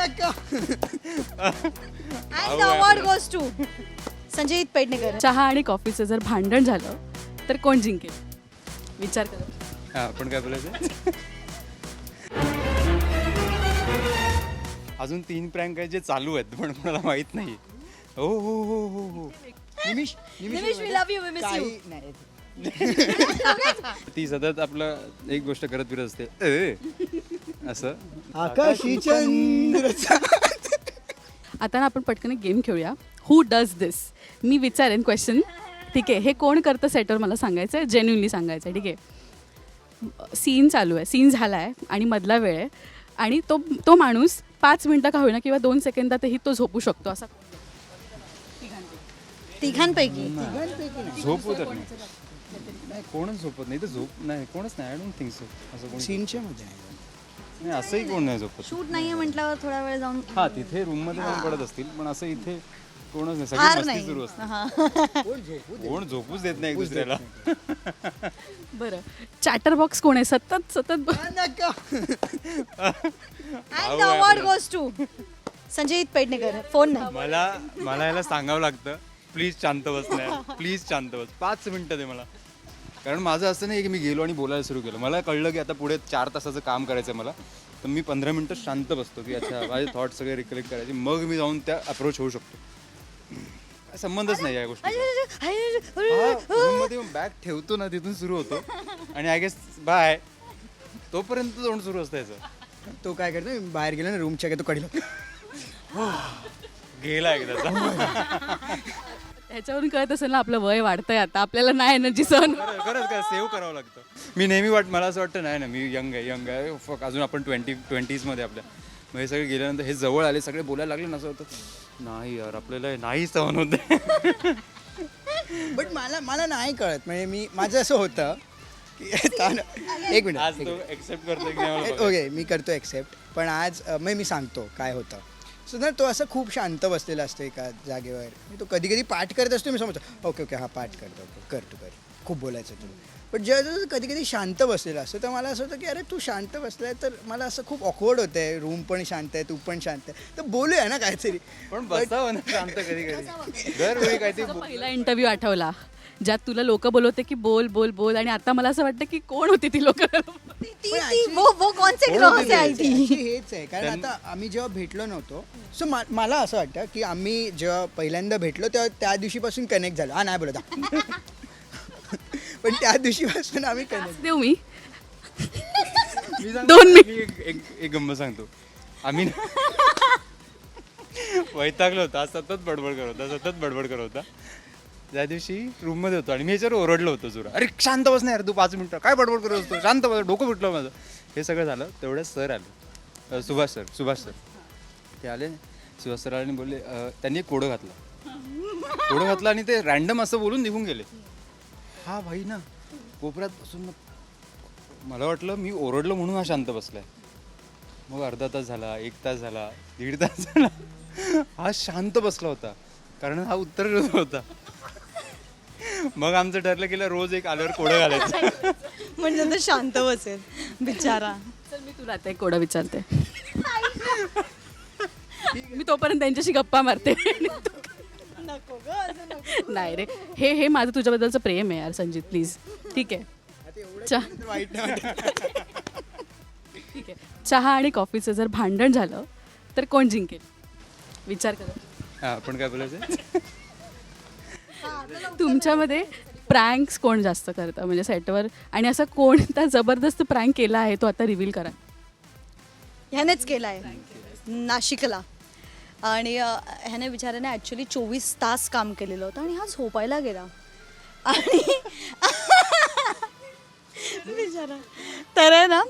And the award goes to Sanjay Pednekar. चहा आणि कॉफीचं जर भांडण झालं तर कोण जिंकेल? विचार करा. आपण काय बोलायचं? अजून 3 प्रँक आहे जे चालू आहेत पण मला माहित नाही. हो हो हो हो हो. निमिष, we love you, we miss you. ती सतत आपलं एक गोष्ट करत फिरत असते असं. आकाशी चंद्र. आता ना आपण पटकन एक गेम खेळूया. हू डज दिस? मी विचारेन क्वेश्चन, ठीक आहे? हे कोण करतं सेटवर मला सांगायचं आहे, जेन्युनली सांगायचं आहे, ठीक आहे? सीन चालू आहे, सीन झाला आहे आणि मधला वेळ आहे आणि तो माणूस 5 मिनटं का होईना किंवा 2 सेकंदातही तो झोपू शकतो. असा तिघांपैकी झोपू तर नाही, कोणच झोपत नाही. तर झोप नाही, कोणच नाही. I don't think so. असं कोण सीनच्या मध्ये नाही, असंही कोण नाही झोपत. शूट नाहीये म्हटल्यावर थोडा वेळ जाऊन हा, तिथे रूम मध्ये जाऊन पडत असतील पण असं इथे कोणच नाही. हार सगळी मस्ती नाही. सुरू असते. हा. कोण झोपूच देत नाही एक दुसऱ्याला. बरं, चॅटर बॉक्स कोण आहे? सतत सतत And the award goes to Sanjay Pednekar. Phone नाही. मला याला सांगावं लागतं, प्लीज शांत बस. नाही प्लीज शांत बस, 5 मिनटं दे मला. कारण माझं असं नाही की मी गेलो आणि बोलायला सुरू केलं. मला कळलं की आता पुढे 4 तासाचं काम करायचं आहे मला, तर मी 15 मिनटं शांत बसतो की अच्छा माझे थॉट सगळे रिकलेक्ट करायचे, मग मी जाऊन त्या अप्रोच होऊ शकतो. काय संबंधच नाही या गोष्टी. रूममध्ये बॅग ठेवतो ना तिथून सुरू होतो आणि आय गेस बाय तोपर्यंत जाऊन सुरू असतं याचं. तो काय करतो, बाहेर गेला ना रूमच्या तो कडीला गेला एकदा. ह्याच्यावरून कळत असेल ना आपलं वय वाढतंय आता, आपल्याला नाही एनर्जी सहन. खरंच काय सेव्ह करावं लागतं. मी नेहमी मला असं वाटतं नाही ना मी यंग आहे फक अजून आपण 20s मध्ये आपल्या. मग हे सगळे गेल्यानंतर हे जवळ आले, सगळे बोलायला लागले ना, असं होतं नाही यार आपल्याला हे नाही सहन होते. बट मला नाही कळत. म्हणजे माझं असं होतं की एक मिनिट. आज तो एक्सेप्ट करतो. ओके, मी करतो एक्सेप्ट. पण आज मी सांगतो काय होतं. सो ना तो असं खूप शांत बसलेला असतो एका जागेवर. तो कधी कधी पाठ करत असतो. मी समजतो ओके ओके हा पाठ करतो, ओके कर खूप बोलायचं तू. पण जेव्हा कधी कधी शांत बसलेला असतो तर मला असं होतं की अरे तू शांत बसलाय तर मला असं खूप ऑकवर्ड होतं आहे. रूम पण शांत आहे, तू पण शांत आहे, तर बोलूया ना काहीतरी. पण बसावं ना शांत कधी कधी. दरवेळी काहीतरी पहिला इंटरव्ह्यू आठवला ज्यात तुला लोक बोलवते की बोल बोल बोल आणि आता मला असं वाटतं की कोण होती ती लोक? वो कौन से ग्रह से आई थी? हेच आहे. कारण आता आम्ही जेव्हा भेटलो नव्हतो, सो मला असं वाटतं की आम्ही जेव्हा पहिल्यांदा भेटलो तेव्हा त्या दिवशीपासून कनेक्ट झालो. हा नाही बोलत पण त्या दिवशीपासून आम्ही कनेक्ट. देऊ मी मी सांगतो, 2 मिनिट. एक गंमत सांगतो. आम्ही वैतागलो होता, सतत बडबड करत होता. त्या दिवशी रूममध्ये होतो आणि मी याच्यावर ओरडलो होतो जोरा, अरे शांत बस नाही यार तू 5 मिनिटं काय बडबड करत असतो, शांत बस, डोकं फुटलं माझं. हे सगळं झालं तेवढ्यात सर आले, सुभाष सर ते आले. सुभाष सर आले आणि बोलले, त्यांनी एक कोडं घातला आणि ते रॅन्डम असं बोलून निघून गेले. हा भाई ना कोपऱ्यात बसून मला वाटलं मी ओरडलो म्हणून हा शांत बसलाय. मग अर्धा तास झाला, 1 तास झाला, 1.5 तास झाला, हा शांत बसला होता कारण हा उत्तर होता. मग आमचं ठरलं की रोज एक आल्यावर कोडं घालायचं म्हणजे तो शांत बसेल बिचारा. चल मी तुला आता एक कोडं विचारते. मी तोपर्यंत त्यांच्याशी गप्पा मारते. नको ग, असं नको. नाही रे, हे माझं तुझ्याबद्दलचं प्रेम आहे यार संजित, प्लीज. ठीक आहे वाईट नाही वाटत. ठीक आहे. चहा आणि कॉफीचं जर भांडण झालं तर कोण जिंकेल? विचार करा. आपण काय बोलायचं? तुमच्यामध्ये प्रँक्स कोण जास्त करतं म्हणजे सेटवर, आणि असा कोणता जबरदस्त प्रँक केला आहे तो आता रिव्हील करा. ह्यानेच केलाय नाशिकला. आणि ह्याने बिचाऱ्याने ॲक्च्युली 24 तास काम केलेलं होतं आणि हा झोपायला गेला आणि बिचारा. तर आहे ना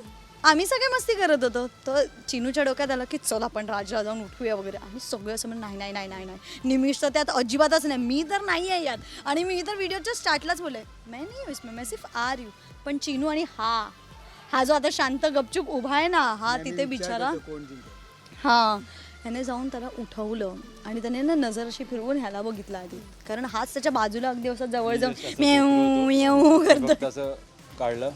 आम्ही सगळे मस्ती करत होतो. तर चिनूच्या डोक्यात आलं की चल आपण राजला जाऊन उठूया वगैरे. आम्ही सगळे असं म्हणून नाही. निमिष तर त्यात अजिबातच नाही, मी तर नाही आहे यात. आणि मी तर व्हिडिओच्या स्टार्टलाच बोलले मैं नाही हूँ इसमें, मैं सिर्फ आ रही हूँ. पण चिनू आणि हा जो आता शांत गपचूप उभा आहे ना, हा तिथे बिचारा, हां ह्याने जाऊन त्याला उठवलं आणि त्याने ना नजर अशी फिरवून ह्याला बघितलं आधी, कारण हाच त्याच्या बाजूला अगदी असं जवळ जाऊन मेऊ करतो. असं काढलं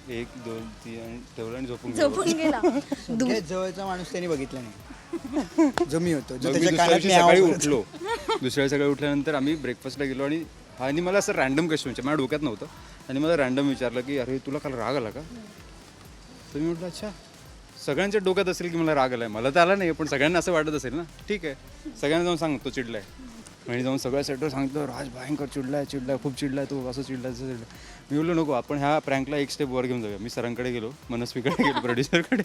1 2 3 आणि ठेवलं आणि झोपून गेला. सगळ्यात जवळचा माणूस त्यांनी बघितला नाही. जो मी होतो जो मग मी त्याच्या दुसऱ्या कानात दिवशी म्याव सकाळी करतो. उठलो दुसऱ्या सकाळी उठल्यानंतर आम्ही ब्रेकफास्टला गेलो आणि मला असं रॅन्डम क्वेश्चन विचार माझ्या डोक्यात नव्हतं आणि मला रॅन्डम विचारलं की अरे तुला काल राग आला का तर मी म्हटलं अच्छा सगळ्यांच्या डोक्यात असेल की मला राग आलाय मला तर आला नाही पण सगळ्यांना असं वाटत असेल ना ठीक आहे सगळ्यांना जाऊन सांग तो चिडलाय आणि जाऊन सगळ्या सेटवर सांगितलं राज भयंकर चिडलाय खूप चिडलाय तो असं चिडलाय तसं चिडलाय मी बोललो नको आपण ह्या प्रँकला एक स्टेप वर घेऊन जाऊया मी सरांकडे गेलो मनस्वीकडे गेलो प्रोड्युसरकडे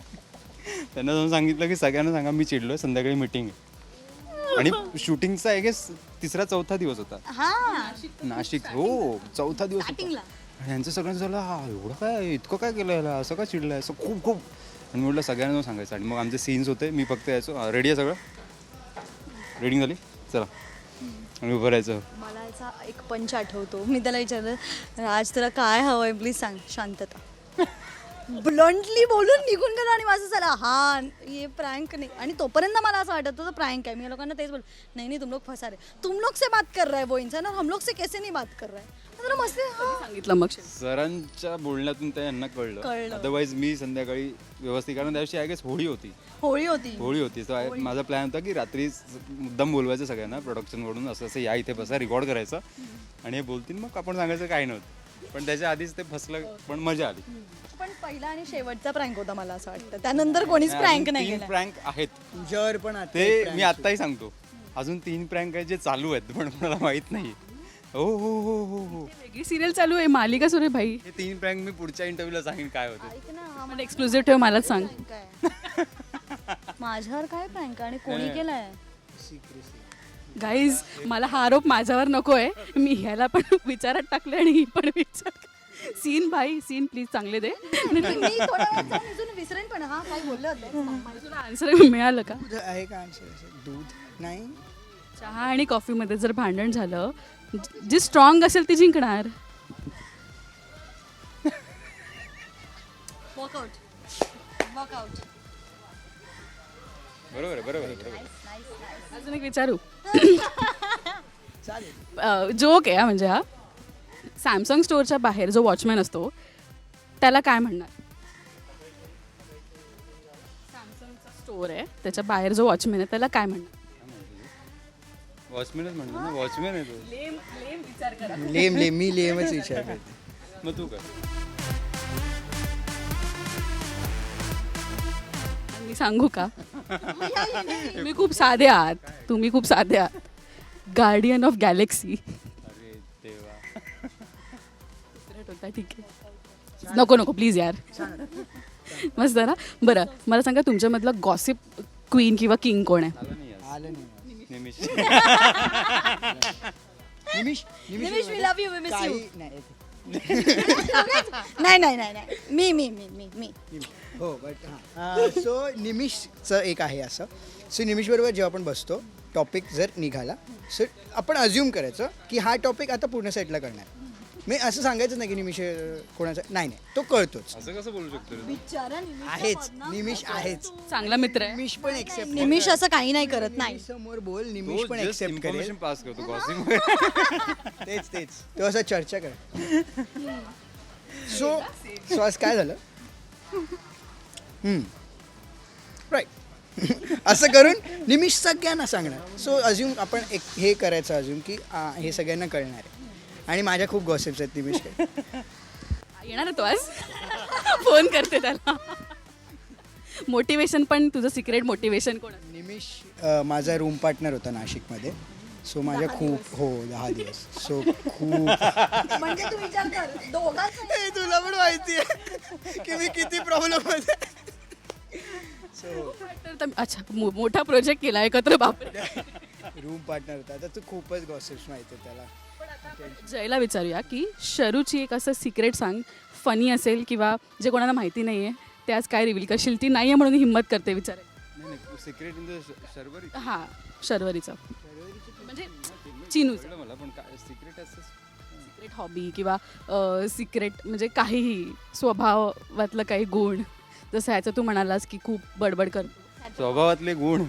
त्यांना जाऊन सांगितलं की सगळ्यांना सांगा मी चिडलो संध्याकाळी मीटिंग आहे आणि शूटिंगचा आय गेस 3-4 दिवस होता हा नाशिक हो 4 दिवस होता Starting ला. आणि यांचं सगळ्यांचं झालं हा एवढं काय इतकं काय केलं याला असं का चिडलं असं खूप आणि म्हटलं सगळ्यांना जाऊन सांगायचं आणि मग आमचे सीन्स होते मी फक्त यायचो रेडी आहे सगळं रेडिंग झाली चला आणि उभं राहायचं मला याचा एक पंच आठवतो मी त्याला विचारलं राज तुला काय हवं आहे प्लीज सांग शांतता ब्लंटली बोलून निघून गेलो आणि माझं झालं हा ये प्रँक नाही आणि तोपर्यंत मला असं वाटत होतं प्रँक आहे मी या लोकांना तेच बोल नाही तुम लोग फसा रहे तुम लोग से बात कर रहा है वो इंसान और हम लोग से कैसे नहीं बात कर रहा है तर मस्त सांगितलं मग सरांच्या बोलण्यातून ते यांना कळलं. कळलं अदरवाईज मी संध्याकाळी व्यवस्थित कारण त्या दिवशी आय गेस होळी होती होळी होती तर माझा प्लॅन होता की रात्री मुद्दाम बोलवायचं सगळ्यांना प्रोडक्शनकडून असं या इथे बसा रेकॉर्ड करायचं आणि हे बोलतील मग आपण सांगायचं काही नव्हतं पण त्याच्या आधीच ते फसलं पण मजा आली पण पहिला आणि शेवटचा प्रँक होता मला असं वाटतं त्यानंतर कोणीच प्रँक नाही 3 केला प्रँक आहेत तुझ्यावर पण आता ते एक मी prank आत्ताही सांगतो अजून 3 प्रँक आहेत जे चालू आहेत पण मला माहित नाही हो वेगळी सिरियल चालू आहे मालिका सुरू आहे भाई हे 3 प्रँक मी पुढच्या इंटरव्ह्यूला सांगेन काय होते ऐक ना हा मला एक्सक्लुझिव्ह ठेव मलाच सांग prank आहे. माझ्यावर काय प्रँक आणि कोणी केलाय गाईज मला हा आरोप माझ्यावर नको आहे मी ह्याला पण विचारात टाकले आणि ही पण विचार सीन भाई सीन प्लीज चांगले दे मी थोड्या वेळात जाऊन अजून विसरेन पण हा काय बोललं होतं तुला आन्सर मिळालं का दूध आहे का आन्सर दूध नाही चहा आणि कॉफीमध्ये जर भांडण झालं जी स्ट्रॉंग असेल ती जिंकणार वर्कआउट बरोबर आहे अजून एक विचारू चालेल जोक आहे हा म्हणजे हा सॅमसंग स्टोअरच्या बाहेर जो वॉचमॅन असतो त्याला काय म्हणणार सॅमसंगचा स्टोअर आहे त्याच्या बाहेर जो वॉचमॅन आहे त्याला काय म्हणणार वॉचमॅनच म्हणतो ना वॉचमॅन आहे तो लेम मी लेमच विचार करते मग तू काय मी सांगू का तुम्ही खूप साधे आहात तुम्ही खूप साधे आहात गार्डियन ऑफ गॅलेक्सी अरे देवा होता ठीक आहे नको प्लीज यार मस्त ना बरं मला सांगा तुमच्यामधलं गॉसिप क्वीन किंवा किंग कोण आहे आला नाही आज. आलं नाही निमिष निमिष, we love you, we miss you. नाही नाही मी हो बट हां सो निमिषचं एक आहे असं सो निमिषबरोबर जेव्हा आपण बसतो टॉपिक जर निघाला सो आपण अज्युम करायचं की हा टॉपिक आता पूर्ण सेटला करणार मी असं सांगायचं नाही की निमिष कोणाचा नाही तो कळतोच असं कसं बोलू शकतो रे तू? बिचारा आहेच निमिष आहेच चांगला मित्र आहे निमिष पण एक्सेप्ट निमिष असं काही नाही करत नाही समोर बोल निमिष तो पण just एक्सेप्ट करेल information पास करतो गॉसिप तेच तो असं चर्चा कर सो आज काय झालं राईट असं करून निमिष सगळ्यांना सांगणार सो अजून आपण एक हे करायचं अजून की हे सगळ्यांना कळणार आहे आणि माझ्या खूप गॉसिप्स आहेत निमिषकडे येणार आहे तो आज फोन करते त्याला मोटिवेशन पण तुझं सिक्रेट मोटिवेशन कोण आहे? निमिष माझा रूम पार्टनर होता नाशिकमध्ये सो माझ्या खूप 10 दिवस सो खूप म्हणजे तू विचार कर दोघांचं तुला पण माहिती आहे की मी किती प्रॉब्लेम मध्ये तर अच्छा मोठा प्रोजेक्ट केला एकत्र बापरे रूम पार्टनर होता तर तू खूपच गॉसिप्स माहिती आहे त्याला जयला विचारूया की शरूची एक असं सिक्रेट सांग फनी असेल किंवा जे कोणाला माहिती नाही आहे ते आज काय रिव्हील करशील ती नाही आहे म्हणून हिंमत करते विचारायला नाही सिक्रेट इन द शर्वरी हां शर्वरीचं म्हणजे चिनू कळलं मला पण काय सिक्रेट असं सिक्रेट हॉबी किंवा सिक्रेट म्हणजे काहीही स्वभावातलं काही गुण जसं ह्याचं तू म्हणालास की खूप बडबड करतो स्वभावातले गुण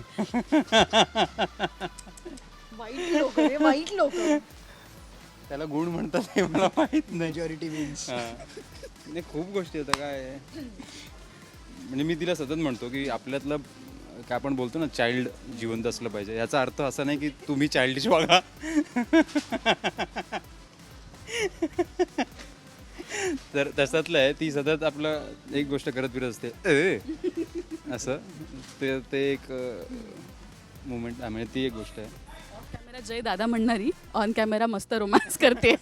वाईट लोक त्याला गुण म्हणतात हे मला माहित नाही मेजॉरिटी विन्स नाही खूप गोष्टी होत्या काय म्हणजे मी तिला सतत म्हणतो की आपल्यातलं काय आपण बोलतो ना चाइल्ड जिवंत असलं पाहिजे, याचा अर्थ असा नाही की तुम्ही चाइल्डिश वागा. तर तशातलं आहे, ती सतत आपलं एक गोष्ट करत फिरत असते असं. ते एक मुमेंट म्हणजे ती एक गोष्ट आहे. ऑफ कॅमेरा जय दादा म्हणणारी ऑन कॅमेरा मस्त रोमॅन्स करते.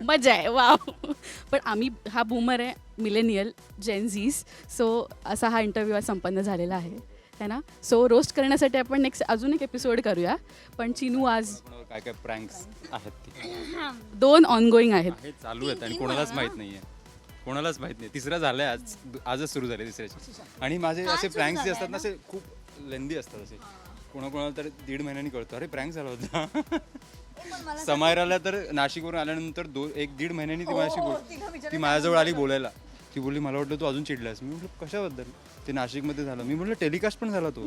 मजा आहे, वाव. पण आम्ही हा बूमर आहे, मिलेनियल, जेनझीस. सो असा हा इंटरव्ह्यू आज संपन्न झालेला आहे है ना. सो रोस्ट करण्यासाठी आपण नेक्स्ट अजून एक एपिसोड करूया. पण चिनू आज कोणावर काय काय प्रँक्स आहेत ते 2 ऑनगोईंग आहेत. हे चालू आहेत आणि कोणालाच माहित नाहीये, कोणालाच माहित नाही. तिसरा झालाय आज, आजच सुरू झाले तिसऱ्याची. आणि माझे असे प्रँक्स जे असतात ना असे खूप लेंदी असतात. असे कोणाकोणाला तर 1.5 महिन्यांनी कळतो अरे प्रँक झाला होता. समायराला तर नाशिकवरून आल्यानंतर 1-1.5 महिन्यांनी ती माझ्याशी ती माझ्याजवळ आली बोलायला. ती बोलली मला वाटलं तू अजून चिडलास. मी म्हटलं कशाबद्दल. ते नाशिकमध्ये झालं. मी म्हटलं टेलिकास्ट पण झाला तो.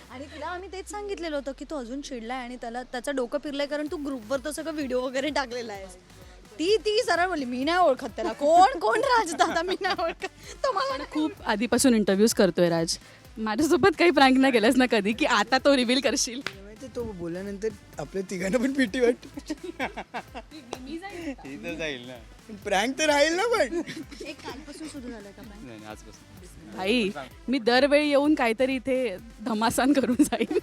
आणि तिला आम्ही तेच सांगितलेलं होतं की तो अजून चिडलाय आणि त्याचं डोकं फिरलंय कारण तू ग्रुपवर तो सगळं व्हिडिओ वगैरे टाकलेला आहेस. ती सरळ बोलली मी नाही ओळखत त्याला. कोण राजदादा मी नाही ओळखत. तो मला खूप आधीपासून इंटरव्ह्यूज करतोय राज. माझ्यासोबत काही प्रँक नाही केलंस ना कधी की आता तो रिव्हील करशील. माहिती तो बोलल्यानंतर आपल्या तिघांना पण भीती वाटते. ही तर जाईल ना. प्रँक तर राहील ना. पण एक कालपासून सुरू झालंय का prank? नाही आजपासून भाई मी दरवेळी येऊन काहीतरी इथे धमासान करून जाईल.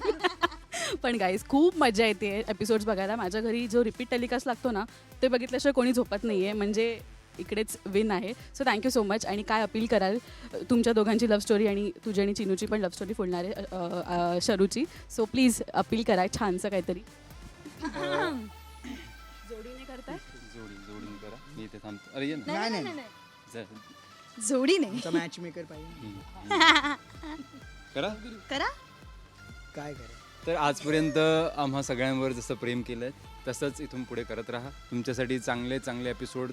पण गाईज खूप मजा येते एपिसोड्स बघायला. माझ्या घरी जो रिपीट टेलिकास्ट लागतो ना ते बघितल्याशिवाय कोणी झोपत नाही आहे. म्हणजे इकडेच विन आहे. So thank you so much. आणि काय अपील कराल तुमच्या दोघांची लव्ह स्टोरी आणि तुझी आणि चिनूची पण लव्ह स्टोरी फोडणार आहे शरूची. सो प्लीज अपील करा छानसं काहीतरी. जोडीने करताय जोडीने करा. मी इथे थांबतो. अरे ये ना. नाही जा. जोडी नाही तुमचा मॅच मेकर पाहिजे. करा. करा. काय करा. तर आजपर्यंत आम्हा सगळ्यांवर जसं प्रेम केलं आहे तसंच इथून पुढे करत राहा. तुमच्यासाठी चांगले चांगले एपिसोड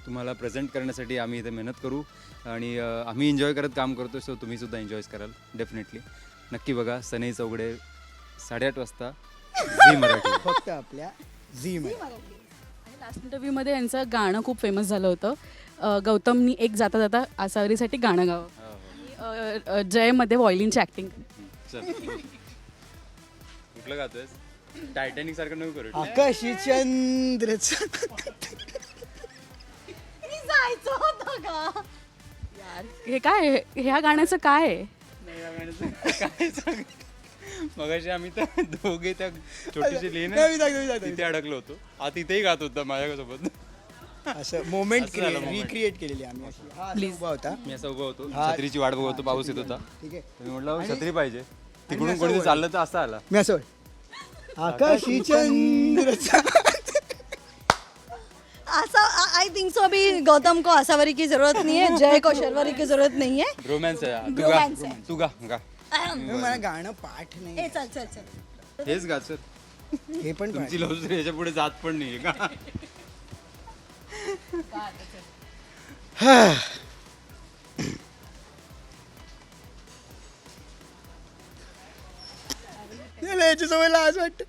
तुम्हाला प्रेझेंट करण्यासाठी आम्ही इथे मेहनत करू. आणि आम्ही एन्जॉय करत काम करतो. सो तुम्हीसुद्धा एन्जॉय कराल डेफिनेटली. नक्की बघा सनई चौघडे 8:30 वाजता झी मराठी. फक्त आपल्या झी मध्ये. आणि लास्ट इंटरव्ह्यूमध्ये यांचं गाणं खूप फेमस झालं होतं. गौतमनी एक जाता जाता आसावरीसाठी गाणं गावं. आणि जयमध्ये वॉयलिनची ॲक्टिंग. चल कुठलं गातोयस? टायटॅनिक सारखं नको करू. आकाशी चंद्रचा जायचं होतं का? यार हे काय ह्या गाण्याचं काय आहे? काय सांग. मगाशी आम्ही तर दोघे त्या छोटीशी लेन तिथे अडकलो होतो. तिथेही गात होता माझ्यासोबत. असं मोमेंट असं झालं moment. रिक्रिएट केलेली आम्ही अशी. हा Please. उभा होता. मी असा उभा होतो हा. छत्रीची वाट बघत होतो. पाऊस येत होता. ठीक आहे. मी म्हटलं छत्री पाहिजे. तिकडून असं कोणी वर. चाललं तर असा आला. मी असं आकाशी चंद्रचा. ऐसा आई थिंक सो अभी गौतम को आसावरी की जरूरत नहीं है, जय को शर्वरी की जरूरत नहीं है. रोमॅन्स आहे. Romance आहे. तू गा गा. मला गाणं पाठ ए नाही. चल चल चल. हेच गा सर. हे पण पाठ. तुमची लव्ह स्टोरी याच्या पुढे जात पण नाहीये का. याच्या सवय लाज वाटत.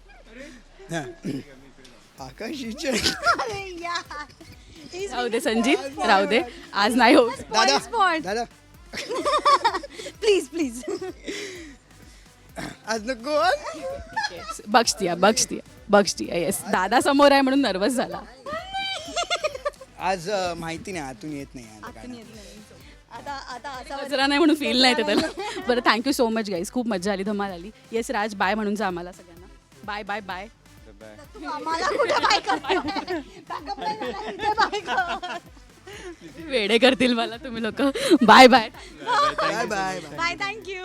आकाशी चंद्र. अरे यार. राहू दे संजीत राहू दे. आज नाही होत. दादा Spot. दादा प्लीज प्लीज. आज नको. बक्षतीया येस. दादा समोर आहे म्हणून नर्वस झाला. आज माहिती नाही आतून येत नाही आता गाणं. आता आता आसावरी जरा नाही म्हणून फील नाही ते त्याला. बरं थँक्यू सो मच गाईज. खूप मजा आली धमाल आली. येस राज बाय म्हणून जा आम्हाला सगळ्यांना. Bye bye bye. बाय. तू आम्हाला कुठे बाय करते? Backup line मला इथे बाय कर. वेडे करतील मला तुम्ही लोक. Bye bye. Bye bye bye thank you.